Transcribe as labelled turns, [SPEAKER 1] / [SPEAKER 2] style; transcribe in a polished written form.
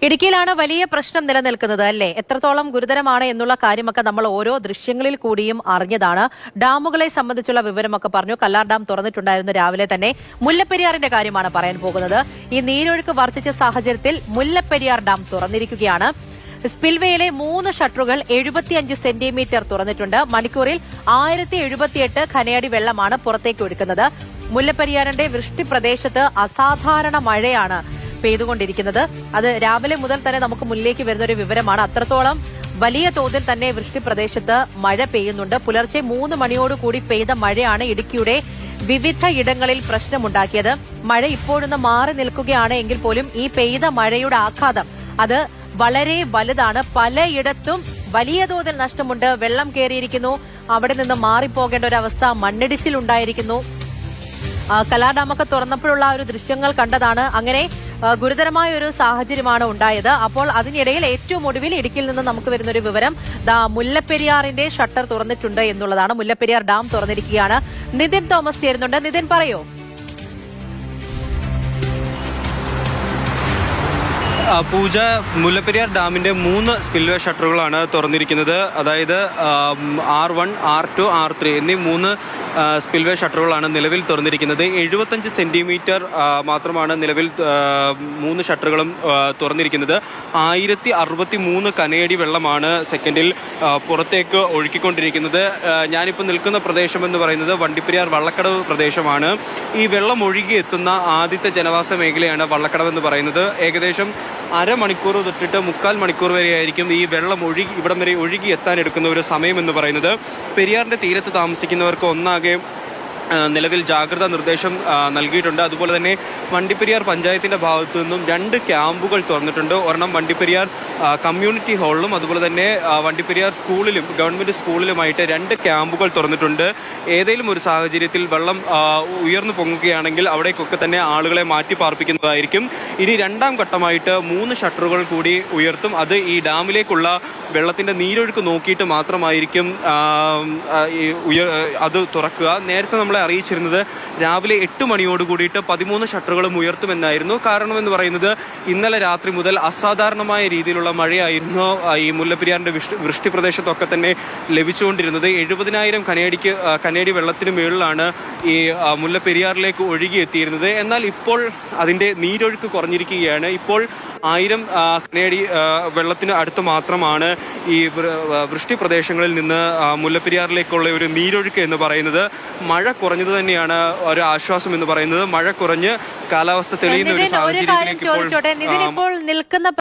[SPEAKER 1] ഇടുക്കിയിലാണ് വലിയ പ്രശ്നം നിലനിൽക്കുന്നത് അല്ലേ? എത്രത്തോളം ഗുരുതരമാണ് എന്നുള്ള കാര്യമൊക്കെ നമ്മൾ ഓരോ ദൃശ്യങ്ങളിൽ കൂടിയും അറിഞ്ഞതാണ്. ഡാമുകളെ സംബന്ധിച്ചുള്ള വിവരമൊക്കെ പറഞ്ഞു. കല്ലാർ ഡാം തുറന്നിട്ടുണ്ടായിരുന്നു രാവിലെ തന്നെ. മുല്ലപ്പെരിയാറിന്റെ കാര്യമാണ് പറയാൻ പോകുന്നത്. ഈ നീരൊഴുക്ക് വർദ്ധിച്ച സാഹചര്യത്തിൽ മുല്ലപ്പെരിയാർ ഡാം തുറന്നിരിക്കുകയാണ്. സ്പിൽവേയിലെ 3 ഷട്ടറുകൾ 75 സെന്റിമീറ്റർ തുറന്നിട്ടുണ്ട്. മണിക്കൂറിൽ 1078 ഘനയടി വെള്ളമാണ് പുറത്തേക്ക് ഒഴുക്കുന്നത്. മുല്ലപ്പെരിയാറിന്റെ വൃഷ്ടി പ്രദേശത്ത് അസാധാരണ മഴയാണ് പെയ്തുകൊണ്ടിരിക്കുന്നത്. അത് രാവിലെ മുതൽ തന്നെ നമുക്ക് മുന്നിലേക്ക് വരുന്ന ഒരു വിവരമാണ്. അത്രത്തോളം വലിയ തോതിൽ തന്നെ വൃഷ്ടി പ്രദേശത്ത് മഴ പെയ്യുന്നുണ്ട്. പുലർച്ചെ 3 മണിയോടുകൂടി പെയ്ത മഴയാണ് ഇടുക്കിയുടെ വിവിധ ഇടങ്ങളിൽ പ്രശ്നമുണ്ടാക്കിയത്. മഴ ഇപ്പോഴൊന്ന് മാറി നിൽക്കുകയാണ് എങ്കിൽ പോലും ഈ പെയ്ത മഴയുടെ ആഘാതം അത് വളരെ വലുതാണ്. പലയിടത്തും വലിയ തോതിൽ നഷ്ടമുണ്ട്. വെള്ളം കയറിയിരിക്കുന്നു. അവിടെ നിന്ന് മാറിപ്പോകേണ്ട ഒരു അവസ്ഥ. മണ്ണിടിച്ചിലുണ്ടായിരിക്കുന്നു. കല്ലാർ ഡാമൊക്കെ തുറന്നപ്പോഴുള്ള ഒരു ദൃശ്യങ്ങൾ കണ്ടതാണ്. അങ്ങനെ ഗുരുതരമായ ഒരു സാഹചര്യമാണ് ഉണ്ടായത്. അപ്പോൾ അതിനിടയിൽ ഏറ്റവും ഒടുവിൽ ഇടുക്കിയിൽ നിന്ന് നമുക്ക് വരുന്നൊരു വിവരം മുല്ലപ്പെരിയാറിന്റെ ഷട്ടർ തുറന്നിട്ടുണ്ട് എന്നുള്ളതാണ്. മുല്ലപ്പെരിയാർ ഡാം തുറന്നിരിക്കുകയാണ്. നിതിൻ തോമസ് ചേരുന്നുണ്ട്. നിതിൻ, പറയൂ.
[SPEAKER 2] പൂജ, മുല്ലപ്പെരിയാർ ഡാമിന്റെ 3 സ്പിൽവേ ഷട്ടറുകളാണ് തുറന്നിരിക്കുന്നത്. അതായത് R1, R2, R3 എന്നീ 3 സ്പിൽവേ ഷട്ടറുകളാണ് നിലവിൽ തുറന്നിരിക്കുന്നത്. 75 സെന്റിമീറ്റർ മാത്രമാണ് നിലവിൽ 3 ഷട്ടറുകളും തുറന്നിരിക്കുന്നത്. 1063 ഘനയടി വെള്ളമാണ് സെക്കൻഡിൽ പുറത്തേക്ക് ഒഴുക്കിക്കൊണ്ടിരിക്കുന്നത്. ഞാനിപ്പോൾ നിൽക്കുന്ന പ്രദേശം എന്ന് പറയുന്നത് വണ്ടിപ്പെരിയാർ വള്ളക്കടവ് പ്രദേശമാണ്. ഈ വെള്ളം ഒഴുകി എത്തുന്ന ആദ്യത്തെ ജനവാസ മേഖലയാണ് വള്ളക്കടവ് എന്ന് പറയുന്നത്. ഏകദേശം അരമണിക്കൂർ തൊട്ടിട്ട് 3/4 മണിക്കൂർ വരെയായിരിക്കും ഈ വെള്ളം ഇവിടം വരെ ഒഴുകി എത്താൻ എടുക്കുന്ന ഒരു സമയം എന്ന് പറയുന്നത്. പെരിയാറിന്റെ തീരത്ത് താമസിക്കുന്നവർക്ക് ഒന്നാകെ നിലവിൽ ജാഗ്രതാ നിർദ്ദേശം നൽകിയിട്ടുണ്ട്. അതുപോലെ തന്നെ വണ്ടിപ്പെരിയാർ പഞ്ചായത്തിന്റെ ഭാഗത്തു നിന്നും 2 ക്യാമ്പുകൾ തുറന്നിട്ടുണ്ട്. ഒരെണ്ണം വണ്ടിപ്പെരിയാർ കമ്മ്യൂണിറ്റി ഹാളിലും അതുപോലെ തന്നെ വണ്ടിപ്പെരിയാർ സ്കൂളിലും ഗവൺമെന്റ് സ്കൂളിലുമായിട്ട് 2 ക്യാമ്പുകൾ തുറന്നിട്ടുണ്ട്. ഏതെങ്കിലും ഒരു സാഹചര്യത്തിൽ വെള്ളം ഉയർന്നു പൊങ്ങുകയാണെങ്കിൽ അവിടേക്കൊക്കെ തന്നെ ആളുകളെ മാറ്റി പാർപ്പിക്കുന്നതായിരിക്കും. ഇനി 2ാം ഘട്ടമായിട്ട് 3 ഷട്ടറുകൾ കൂടി ഉയർത്തും. അത് ഈ ഡാമിലേക്കുള്ള വെള്ളത്തിന്റെ നീരൊഴുക്ക് നോക്കിയിട്ട് മാത്രമായിരിക്കും അത് തുറക്കുക. നേരത്തെ നമ്മളെ അറിയിച്ചിരുന്നത് രാവിലെ 8 മണിയോട് കൂടിയിട്ട് 13 ഷട്ടറുകളും ഉയർത്തുമെന്നായിരുന്നു. കാരണം എന്ന് പറയുന്നത് ഇന്നലെ രാത്രി മുതൽ അസാധാരണമായ രീതിയിലുള്ള മഴയായിരുന്നു ഈ മുല്ലപ്പെരിയാറിന്റെ വൃഷ്ടി പ്രദേശത്തൊക്കെ തന്നെ ലഭിച്ചുകൊണ്ടിരുന്നത്. 70,000 ഘനയടി വെള്ളത്തിന് മുകളിലാണ് ഈ മുല്ലപ്പെരിയാറിലേക്ക് ഒഴുകിയെത്തിയിരുന്നത്. എന്നാൽ ഇപ്പോൾ അതിന്റെ നീരൊഴുക്ക് കുറഞ്ഞിരിക്കുകയാണ്. ഇപ്പോൾ 1000 ഘനയടി വെള്ളത്തിന് അടുത്ത് മാത്രമാണ് ഈ വൃഷ്ടി പ്രദേശങ്ങളിൽ നിന്ന് മുല്ലപ്പെരിയാറിലേക്കുള്ള ഒരു നീരൊഴുക്ക് എന്ന് പറയുന്നത്. മഴ കുറഞ്ഞത് തന്നെയാണ് ഒരു ആശ്വാസം എന്ന് പറയുന്നത്. മഴ കുറഞ്ഞ് കാലാവസ്ഥ തെളിയുന്ന ഒരു സാഹചര്യത്തിലേക്ക് ഇപ്പോൾ